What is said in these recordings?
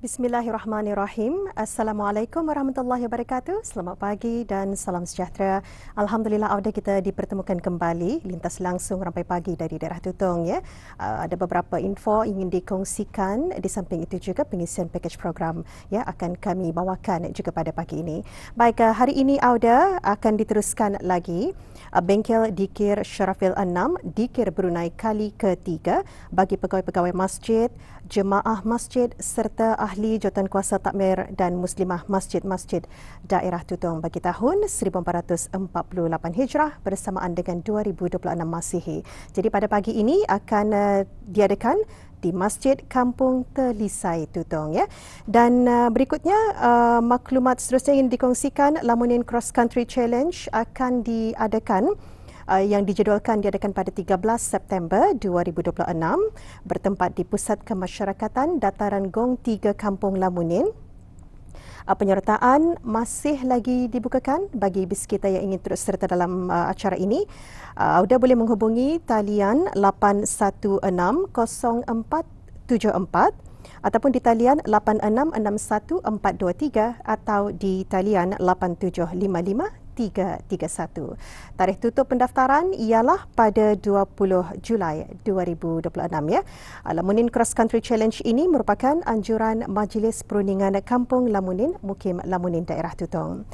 Bismillahirrahmanirrahim. Assalamualaikum warahmatullahi wabarakatuh. Selamat pagi dan salam sejahtera. Alhamdulillah auda kita dipertemukan kembali lintas langsung rampai pagi dari daerah Tutong ya. Ada beberapa info ingin dikongsikan, di samping itu juga pengisian pakej program ya akan kami bawakan juga pada pagi ini. Baik, hari ini auda akan diteruskan lagi bengkel dikir Syarafil 6 dikir Brunei kali ketiga bagi pegawai-pegawai masjid, jemaah masjid serta ahli jawatankuasa takmir dan muslimah masjid-masjid daerah Tutong bagi tahun 1448 Hijrah bersamaan dengan 2026 Masihi. Jadi pada pagi ini akan diadakan di Masjid Kampung Telisai Tutong ya. Dan berikutnya maklumat seterusnya yang dikongsikan, Lamunin Cross Country Challenge akan diadakan yang dijadualkan diadakan pada 13 September 2026 bertempat di Pusat Kemasyarakatan Dataran Gong 3 Kampung Lamunin. Penyertaan masih lagi dibukakan bagi bis kita yang ingin terus serta dalam acara ini. Auda boleh menghubungi talian 8160474 ataupun di talian 86614423 atau di talian 8755 331. Tarikh tutup pendaftaran ialah pada 20 Julai 2026 ya. Lamunin Cross Country Challenge ini merupakan anjuran Majlis Perundingan Kampung Lamunin, Mukim Lamunin Daerah Tutong.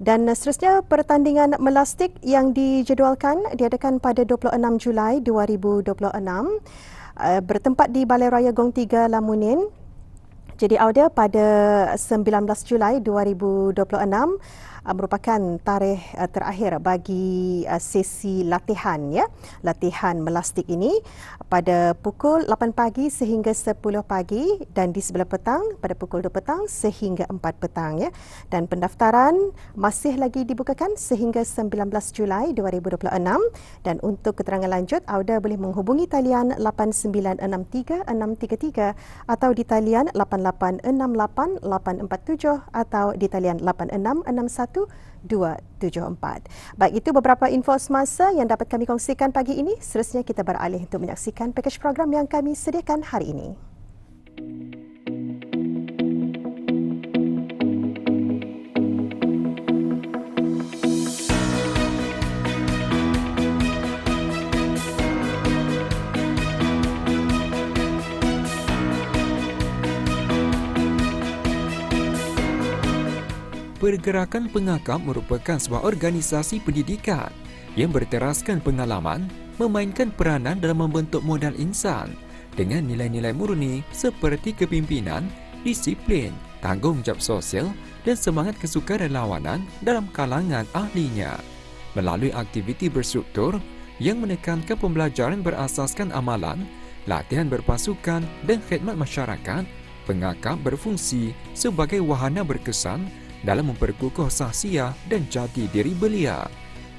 Dan seterusnya pertandingan melastik yang dijadualkan diadakan pada 26 Julai 2026 bertempat di Balai Raya Gong 3 Lamunin. Jadi auda pada 19 Julai 2026 merupakan tarikh terakhir bagi sesi latihan ya. Latihan melastik ini pada pukul 8 pagi sehingga 10 pagi dan di sebelah petang pada pukul 2 petang sehingga 4 petang ya. Dan pendaftaran masih lagi dibukakan sehingga 19 Julai 2026 dan untuk keterangan lanjut auda boleh menghubungi talian 8963 atau di talian 8868 847 atau di talian 8661 274. Baik, itu beberapa info semasa yang dapat kami kongsikan pagi ini. Seterusnya kita beralih untuk menyaksikan pakej program yang kami sediakan hari ini. Pergerakan Pengakap merupakan sebuah organisasi pendidikan yang berteraskan pengalaman memainkan peranan dalam membentuk modal insan dengan nilai-nilai murni seperti kepimpinan, disiplin, tanggungjawab sosial dan semangat kesukarelawanan dalam kalangan ahlinya. Melalui aktiviti berstruktur yang menekankan pembelajaran berasaskan amalan, latihan berpasukan dan khidmat masyarakat, Pengakap berfungsi sebagai wahana berkesan dalam memperkukuh sahsiah dan jati diri belia.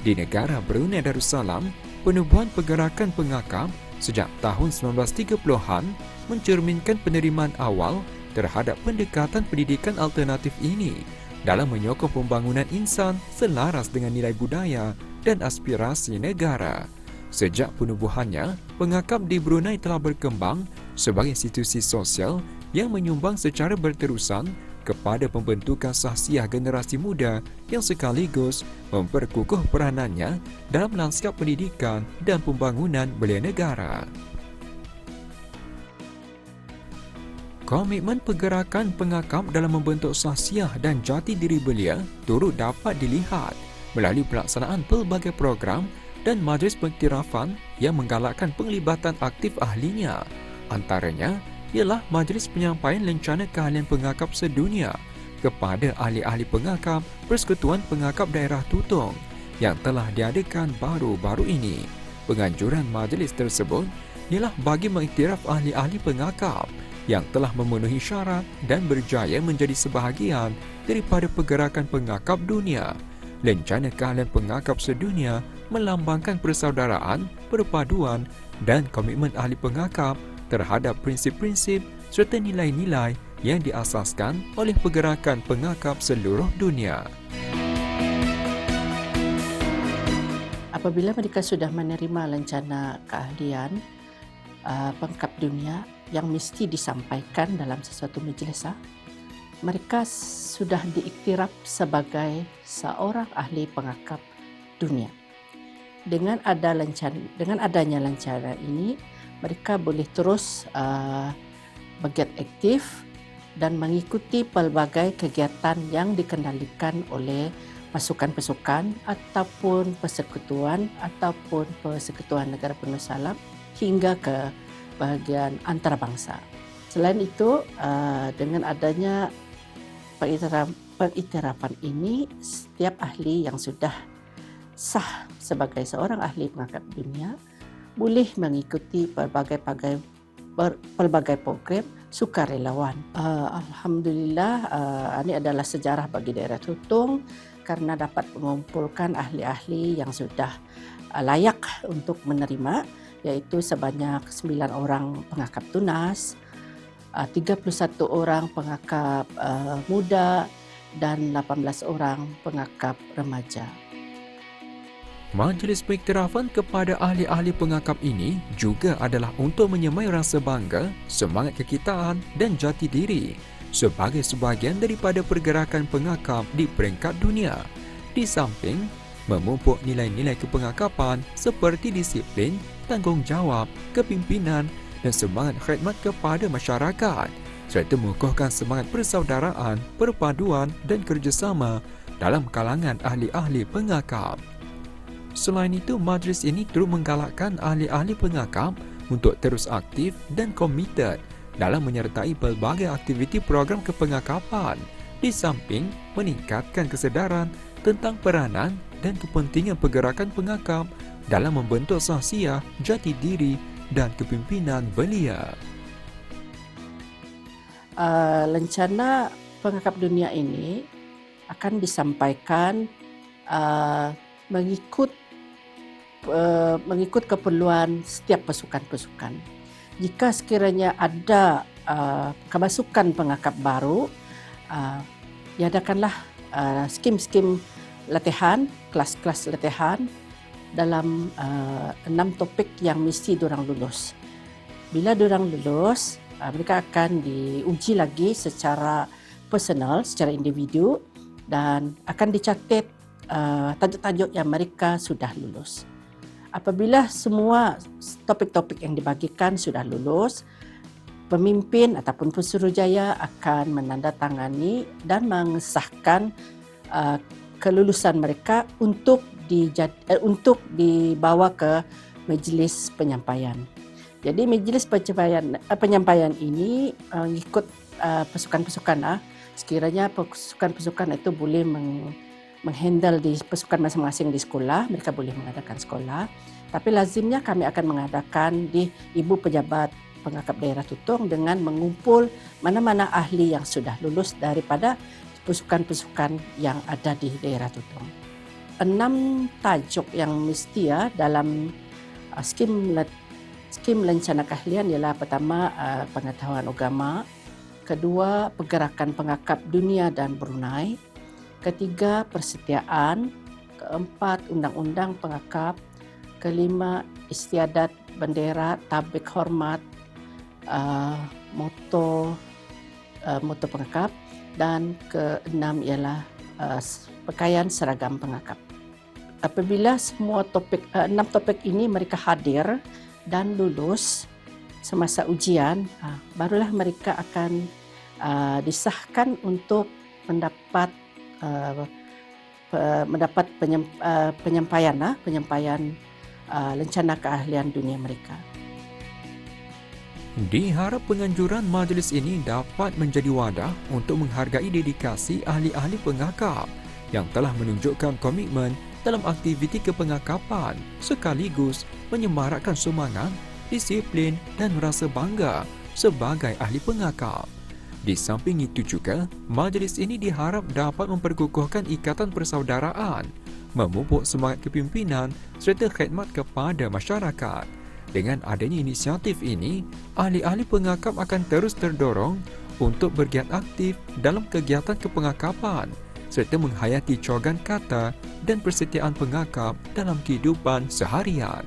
Di negara Brunei Darussalam, penubuhan pergerakan Pengakap sejak tahun 1930-an mencerminkan penerimaan awal terhadap pendekatan pendidikan alternatif ini dalam menyokong pembangunan insan selaras dengan nilai budaya dan aspirasi negara. Sejak penubuhannya, Pengakap di Brunei telah berkembang sebagai institusi sosial yang menyumbang secara berterusan kepada pembentukan sahsiah generasi muda yang sekaligus memperkukuh peranannya dalam lanskap pendidikan dan pembangunan belia negara. Komitmen pergerakan Pengakap dalam membentuk sahsiah dan jati diri belia turut dapat dilihat melalui pelaksanaan pelbagai program dan majlis pengiktirafan yang menggalakkan penglibatan aktif ahlinya. Antaranya ialah Majlis Penyampaian Lencana Keahlian Pengakap Sedunia kepada ahli-ahli pengakap Persekutuan Pengakap Daerah Tutong yang telah diadakan baru-baru ini. Penganjuran majlis tersebut ialah bagi mengiktiraf ahli-ahli pengakap yang telah memenuhi syarat dan berjaya menjadi sebahagian daripada pergerakan pengakap dunia. Lencana Keahlian Pengakap Sedunia melambangkan persaudaraan, perpaduan dan komitmen ahli pengakap terhadap prinsip-prinsip serta nilai-nilai yang diasaskan oleh pergerakan pengakap seluruh dunia. Apabila mereka sudah menerima lencana keahlian pengakap dunia, yang mesti disampaikan dalam sesuatu majlis. Mereka sudah diiktiraf sebagai seorang ahli pengakap dunia. Dengan adanya lancana ini, mereka boleh terus bergiat aktif dan mengikuti pelbagai kegiatan yang dikendalikan oleh pasukan-pasukan ataupun persekutuan negara penuh salam hingga ke bahagian antarabangsa. Selain itu, dengan adanya pengiktirafan ini, setiap ahli yang sudah sah sebagai seorang ahli pengakap dunia boleh mengikuti pelbagai program sukarelawan. Alhamdulillah, ini adalah sejarah bagi daerah Tutong karena dapat mengumpulkan ahli-ahli yang sudah layak untuk menerima, iaitu sebanyak 9 orang pengakap tunas, 31 orang pengakap muda dan 18 orang pengakap remaja. Majlis pengiktirafan kepada ahli-ahli pengakap ini juga adalah untuk menyemai rasa bangga, semangat kekitaan dan jati diri sebagai sebahagian daripada pergerakan pengakap di peringkat dunia. Di samping memupuk nilai-nilai kepengakapan seperti disiplin, tanggungjawab, kepimpinan dan semangat khidmat kepada masyarakat, serta mengukuhkan semangat persaudaraan, perpaduan dan kerjasama dalam kalangan ahli-ahli pengakap. Selain itu, majlis ini turut menggalakkan ahli-ahli pengakap untuk terus aktif dan komited dalam menyertai pelbagai aktiviti program kepengakapan, di samping meningkatkan kesedaran tentang peranan dan kepentingan pergerakan pengakap dalam membentuk sahsiah, jati diri dan kepimpinan belia. Lencana pengakap dunia ini akan disampaikan mengikut keperluan setiap pasukan-pasukan. Jika sekiranya ada kemasukan pengakap baru, diadakanlah skim-skim latihan, kelas-kelas latihan dalam 6 topik yang mesti diorang lulus. Bila diorang lulus, mereka akan diuji lagi secara personal, secara individu dan akan dicatat tajuk-tajuk yang mereka sudah lulus. Apabila semua topik-topik yang dibagikan sudah lulus, pemimpin ataupun pesuruhjaya akan menandatangani dan mengesahkan kelulusan mereka untuk dibawa ke majlis penyampaian. Jadi majlis penyampaian ini mengikut pasukan-pasukan. Sekiranya pasukan-pasukan itu boleh menghandle di pasukan masing-masing di sekolah, mereka boleh mengadakan sekolah. Tapi lazimnya kami akan mengadakan di Ibu Pejabat Pengakap Daerah Tutong dengan mengumpul mana-mana ahli yang sudah lulus daripada pasukan-pasukan yang ada di daerah Tutong. 6 tajuk yang mesti dalam skim lencana keahlian ialah pertama pengetahuan agama, kedua pergerakan pengakap dunia dan Brunei, ketiga persetiaan, keempat ungdang-undang pengakap, kelima istiadat bendera, tabik hormat, moto pengakap, dan keenam ialah pakaian seragam pengakap. Apabila semua 6 topik ini mereka hadir dan lulus semasa ujian, barulah mereka akan disahkan untuk mendapat penyampaian lencana keahlian dunia mereka. Diharap penganjuran majlis ini dapat menjadi wadah untuk menghargai dedikasi ahli-ahli pengakap yang telah menunjukkan komitmen dalam aktiviti kepengakapan sekaligus menyemarakkan semangat, disiplin dan rasa bangga sebagai ahli pengakap. Di samping itu juga, majlis ini diharap dapat memperkukuhkan ikatan persaudaraan, memupuk semangat kepimpinan serta khidmat kepada masyarakat. Dengan adanya inisiatif ini, ahli-ahli pengakap akan terus terdorong untuk bergiat aktif dalam kegiatan kepengakapan serta menghayati cogan kata dan persetiaan pengakap dalam kehidupan seharian.